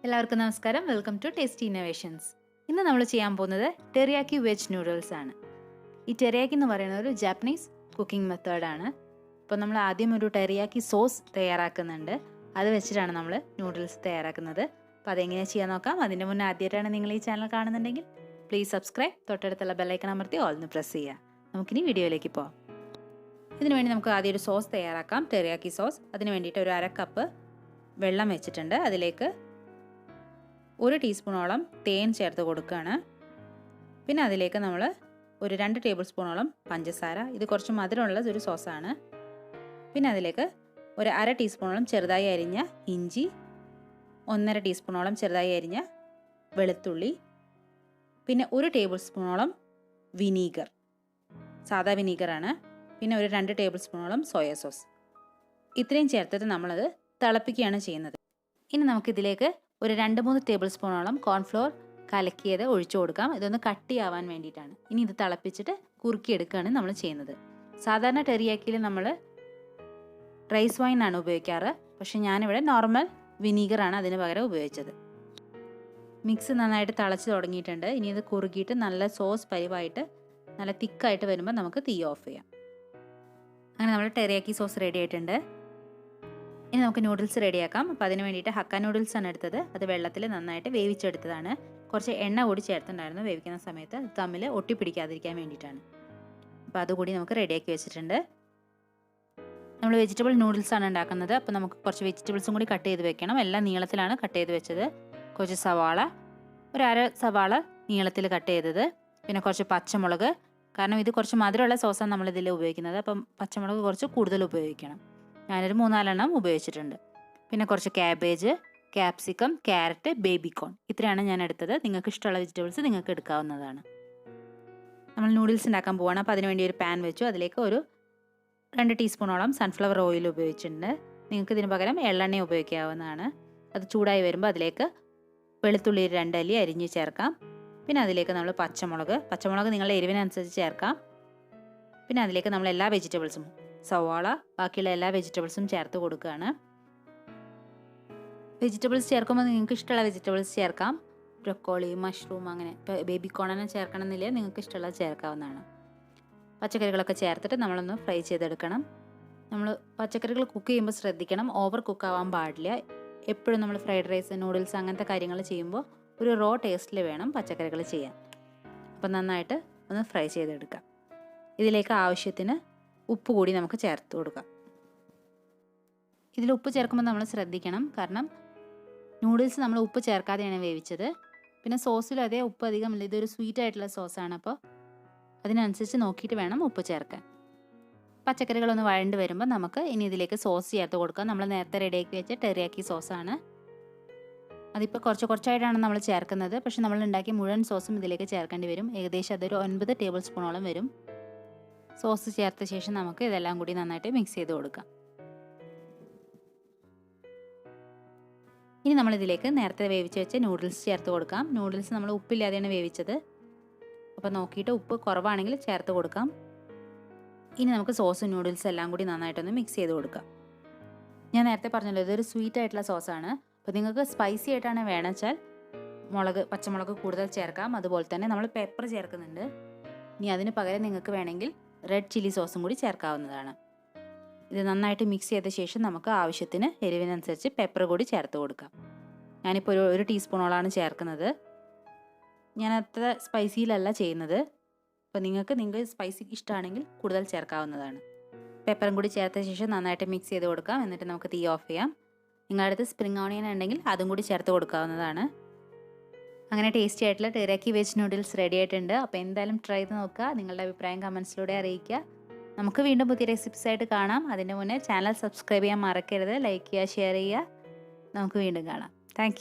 എല്ലാവർക്കും നമസ്കാരം. Welcome to tasty innovations. ഇന്ന് നമ്മൾ ചെയ്യാൻ പോകുന്നത് ടെറിയാക്കി വെജ് നൂഡിൽസ് ആണ്. ഈ ടെറിയാക്കി എന്ന് പറയുന്നത് ഒരു ജാപ്പനീസ് കുക്കിംഗ് മെത്തേഡാണ്. അപ്പോൾ നമ്മൾ ആദ്യം ഒരു ടെറിയാക്കി സോസ് തയ്യാറാക്കുന്നുണ്ട്. അത് വെച്ചിട്ടാണ് നമ്മൾ നൂഡിൽസ് തയ്യാറാക്കുന്നത്. അപ്പോൾ അതെങ്ങനെയാണ് ചെയ്യാൻ നോക്കാം. അതിൻ്റെ മുന്നേ ആദ്യമായിട്ടാണ് നിങ്ങൾ ഈ ചാനൽ കാണുന്നുണ്ടെങ്കിൽ പ്ലീസ് സബ്സ്ക്രൈബ്, തൊട്ടടുത്തുള്ള ബെല്ലൈക്കൺ അമർത്തി ഓൾ എന്ന് പ്രസ് ചെയ്യുക. നമുക്കിനി വീഡിയോയിലേക്ക് പോകാം. ഇതിനു വേണ്ടി നമുക്ക് ആദ്യം ഒരു സോസ് തയ്യാറാക്കാം, ടെറിയാക്കി സോസ്. അതിന് വേണ്ടിയിട്ട് ഒരു 1/2 കപ്പ് വെള്ളം വെച്ചിട്ടുണ്ട്. അതിലേക്ക് 1 ടീസ്പൂണോളം തേൻ ചേർത്ത് കൊടുക്കുകയാണ്. പിന്നെ അതിലേക്ക് നമ്മൾ ഒരു 2 ടേബിൾ സ്പൂണോളം പഞ്ചസാര. ഇത് കുറച്ച് മധുരമുള്ള ഒരു സോസാണ്. പിന്നെ അതിലേക്ക് ഒരു 1/2 ടീസ്പൂണോളം ചെറുതായി അരിഞ്ഞ ഇഞ്ചി, 1/2 ടീസ്പൂണോളം ചെറുതായി അരിഞ്ഞ വെളുത്തുള്ളി, പിന്നെ 1 ടേബിൾ സ്പൂണോളം വിനീഗർ, സാദാ വിനീഗറാണ്. പിന്നെ ഒരു 2 ടേബിൾ സ്പൂണോളം സോയ സോസ്. ഇത്രയും ചേർത്തിട്ട് നമ്മളത് തിളപ്പിക്കുകയാണ് ചെയ്യുന്നത്. ഇനി നമുക്കിതിലേക്ക് ഒരു 2-3 ടേബിൾ സ്പൂണോളം കോൺഫ്ലോർ കലക്കിയത് ഒഴിച്ചു കൊടുക്കാം. ഇതൊന്ന് കട്ടിയാവാൻ വേണ്ടിയിട്ടാണ്. ഇനി ഇത് തിളപ്പിച്ചിട്ട് കുറുക്കിയെടുക്കുകയാണ് നമ്മൾ ചെയ്യുന്നത്. സാധാരണ ടെറിയാക്കിയിൽ നമ്മൾ റൈസ് വൈനാണ് ഉപയോഗിക്കാറ്. പക്ഷേ ഞാനിവിടെ നോർമൽ വിനീഗറാണ് അതിന് പകരം ഉപയോഗിച്ചത്. മിക്സ് നന്നായിട്ട് തിളച്ച് തുടങ്ങിയിട്ടുണ്ട്. ഇനി ഇത് കുറുകിയിട്ട് നല്ല സോസ് പരിവായിട്ട് നല്ല തിക്കായിട്ട് വരുമ്പോൾ നമുക്ക് തീ ഓഫ് ചെയ്യാം. അങ്ങനെ നമ്മൾ ടെറിയാക്കി സോസ് റെഡി ആയിട്ടുണ്ട്. ഇനി നമുക്ക് നൂഡിൽസ് റെഡിയാക്കാം. അപ്പോൾ അതിന് വേണ്ടിയിട്ട് ഹക്ക നൂഡിൽസ് ആണ് എടുത്തത്. അത് വെള്ളത്തിൽ നന്നായിട്ട് വേവിച്ചെടുത്തതാണ്. കുറച്ച് എണ്ണ കൂടി ചേർത്തിട്ടുണ്ടായിരുന്നു വേവിക്കുന്ന സമയത്ത്. അത് തമ്മിൽ ഒട്ടിപ്പിടിക്കാതിരിക്കാൻ വേണ്ടിയിട്ടാണ്. അപ്പോൾ അതുകൂടി നമുക്ക് റെഡിയാക്കി വെച്ചിട്ടുണ്ട്. നമ്മൾ വെജിറ്റബിൾ നൂഡിൽസ് ആണ് ഉണ്ടാക്കുന്നത്. അപ്പോൾ നമുക്ക് കുറച്ച് വെജിറ്റബിൾസും കൂടി കട്ട് ചെയ്ത് വെക്കണം. എല്ലാം നീളത്തിലാണ് കട്ട് ചെയ്ത് വെച്ചത്. കുറച്ച് സവാള, ഒരു 1/2 സവാള നീളത്തിൽ കട്ട് ചെയ്തത്. പിന്നെ കുറച്ച് പച്ചമുളക്, കാരണം ഇത് കുറച്ച് മധുരമുള്ള സോസാണ് നമ്മളിതിൽ ഉപയോഗിക്കുന്നത്. അപ്പം പച്ചമുളക് കുറച്ച് കൂടുതൽ ഉപയോഗിക്കണം. ഞാനൊരു 3-4 എണ്ണം ഉപയോഗിച്ചിട്ടുണ്ട്. പിന്നെ കുറച്ച് ക്യാബേജ്, ക്യാപ്സിക്കം, ക്യാരറ്റ്, ബേബിക്കോൺ, ഇത്രയാണ് ഞാൻ എടുത്തത്. നിങ്ങൾക്ക് ഇഷ്ടമുള്ള വെജിറ്റബിൾസ് നിങ്ങൾക്ക് എടുക്കാവുന്നതാണ്. നമ്മൾ നൂഡിൽസ് ഉണ്ടാക്കാൻ പോവുകയാണ്. അപ്പോൾ അതിനുവേണ്ടി ഒരു പാൻ വെച്ചു. അതിലേക്ക് ഒരു 2 ടീസ്പൂണോളം സൺഫ്ലവർ ഓയിൽ ഉപയോഗിച്ചിട്ടുണ്ട്. നിങ്ങൾക്ക് ഇതിന് പകരം എള്ളെണ്ണ ഉപയോഗിക്കാവുന്നതാണ്. അത് ചൂടായി വരുമ്പോൾ അതിലേക്ക് വെളുത്തുള്ളി 2 അല്ലി അരിഞ്ഞ് ചേർക്കാം. പിന്നെ അതിലേക്ക് നമ്മൾ പച്ചമുളക് നിങ്ങളുടെ എരിവിനനുസരിച്ച് ചേർക്കാം. പിന്നെ അതിലേക്ക് നമ്മൾ എല്ലാ വെജിറ്റബിൾസും, സവാള, ബാക്കിയുള്ള എല്ലാ വെജിറ്റബിൾസും ചേർത്ത് കൊടുക്കുകയാണ്. വെജിറ്റബിൾസ് ചേർക്കുമ്പോൾ നിങ്ങൾക്ക് ഇഷ്ടമുള്ള വെജിറ്റബിൾസ് ചേർക്കാം. ബ്രൊക്കോളി, മഷ്റൂം, അങ്ങനെ. ഇപ്പോൾ ബേബിക്കോണിനെ ചേർക്കണമെന്നില്ല, നിങ്ങൾക്ക് ഇഷ്ടമുള്ളത് ചേർക്കാവുന്നതാണ്. പച്ചക്കറികളൊക്കെ ചേർത്തിട്ട് നമ്മളൊന്ന് ഫ്രൈ ചെയ്തെടുക്കണം. നമ്മൾ പച്ചക്കറികൾ കുക്ക് ചെയ്യുമ്പോൾ ശ്രദ്ധിക്കണം, ഓവർ കുക്കാവാൻ പാടില്ല. എപ്പോഴും നമ്മൾ ഫ്രൈഡ് റൈസ്, നൂഡിൽസ് അങ്ങനത്തെ കാര്യങ്ങൾ ചെയ്യുമ്പോൾ ഒരു റോ ടേസ്റ്റിൽ വേണം പച്ചക്കറികൾ ചെയ്യാൻ. അപ്പോൾ നന്നായിട്ട് ഒന്ന് ഫ്രൈ ചെയ്തെടുക്കാം. ഇതിലേക്ക് ആവശ്യത്തിന് ഉപ്പ് കൂടി നമുക്ക് ചേർത്ത് കൊടുക്കാം. ഇതിൽ ഉപ്പ് ചേർക്കുമ്പോൾ നമ്മൾ ശ്രദ്ധിക്കണം, കാരണം നൂഡിൽസ് നമ്മൾ ഉപ്പ് ചേർക്കാതെയാണ് വേവിച്ചത്. പിന്നെ സോസിലും അതേ ഉപ്പ് അധികമില്ല. ഇതൊരു സ്വീറ്റ് ആയിട്ടുള്ള സോസാണ്. അപ്പോൾ അതിനനുസരിച്ച് നോക്കിയിട്ട് വേണം ഉപ്പ് ചേർക്കാൻ. പച്ചക്കറികളൊന്ന് വഴണ്ട് വരുമ്പോൾ നമുക്ക് ഇനി ഇതിലേക്ക് സോസ് ചേർത്ത് കൊടുക്കാം. നമ്മൾ നേരത്തെ റെഡിയാക്കി വെച്ച ടെറിയാക്കി സോസാണ്. അതിപ്പോൾ കുറച്ചായിട്ടാണ് നമ്മൾ ചേർക്കുന്നത്. പക്ഷെ നമ്മൾ ഉണ്ടാക്കിയ മുഴുവൻ സോസും ഇതിലേക്ക് ചേർക്കേണ്ടി വരും. ഏകദേശം അതൊരു 9 ടേബിൾ സ്പൂണോളം വരും. സോസ് ചേർത്ത ശേഷം നമുക്ക് ഇതെല്ലാം കൂടി നന്നായിട്ട് മിക്സ് ചെയ്ത് കൊടുക്കാം. ഇനി നമ്മളിതിലേക്ക് നേരത്തെ വേവിച്ച് വെച്ച നൂഡിൽസ് ചേർത്ത് കൊടുക്കാം. നൂഡിൽസ് നമ്മൾ ഉപ്പില്ലാതെയാണ് വേവിച്ചത്. അപ്പോൾ നോക്കിയിട്ട് ഉപ്പ് കുറവാണെങ്കിൽ ചേർത്ത് കൊടുക്കാം. ഇനി നമുക്ക് സോസും നൂഡിൽസ് എല്ലാം കൂടി നന്നായിട്ടൊന്ന് മിക്സ് ചെയ്ത് കൊടുക്കാം. ഞാൻ നേരത്തെ പറഞ്ഞല്ലോ, ഇതൊരു സ്വീറ്റ് ആയിട്ടുള്ള സോസാണ്. അപ്പോൾ നിങ്ങൾക്ക് സ്പൈസി ആയിട്ടാണ് വേണമെച്ചാൽ പച്ചമുളക് കൂടുതൽ ചേർക്കാം. അതുപോലെ തന്നെ നമ്മൾ പെപ്പർ ചേർക്കുന്നുണ്ട്. ഇനി അതിന് പകരം നിങ്ങൾക്ക് വേണമെങ്കിൽ റെഡ് ചില്ലി സോസും കൂടി ചേർക്കാവുന്നതാണ്. ഇത് നന്നായിട്ട് മിക്സ് ചെയ്ത ശേഷം നമുക്ക് ആവശ്യത്തിന് എരിവിനനുസരിച്ച് പെപ്പർ കൂടി ചേർത്ത് കൊടുക്കാം. ഞാനിപ്പോൾ ഒരു ടീസ്പൂണോളാണ് ചേർക്കുന്നത്. ഞാൻ അത്ര സ്പൈസിയിലല്ല ചെയ്യുന്നത്. അപ്പോൾ നിങ്ങൾക്ക് സ്പൈസി ഇഷ്ടമാണെങ്കിൽ കൂടുതൽ ചേർക്കാവുന്നതാണ്. പെപ്പറും കൂടി ചേർത്ത ശേഷം നന്നായിട്ട് മിക്സ് ചെയ്ത് കൊടുക്കാം. എന്നിട്ട് നമുക്ക് തീ ഓഫ് ചെയ്യാം. നിങ്ങളുടെ അടുത്ത് സ്പ്രിംഗ് ഓണിയൻ ഉണ്ടെങ്കിൽ അതും കൂടി ചേർത്ത് കൊടുക്കാവുന്നതാണ്. അങ്ങനെ ടേസ്റ്റി ആയിട്ടുള്ള ടെറിയാക്കി വെജ് നൂഡിൽസ് റെഡി ആയിട്ടുണ്ട്. അപ്പോൾ എന്തായാലും ട്രൈ ചെയ്ത് നോക്കുക. നിങ്ങളുടെ അഭിപ്രായം കമൻസിലൂടെ അറിയിക്കുക. നമുക്ക് വീണ്ടും പുതിയ റെസിപ്പീസ് ആയിട്ട് കാണാം. അതിൻ്റെ മുന്നേ ചാനൽ സബ്സ്ക്രൈബ് ചെയ്യാൻ മറക്കരുത്. ലൈക്ക് ചെയ്യുക, ഷെയർ ചെയ്യുക. നമുക്ക് വീണ്ടും കാണാം. താങ്ക്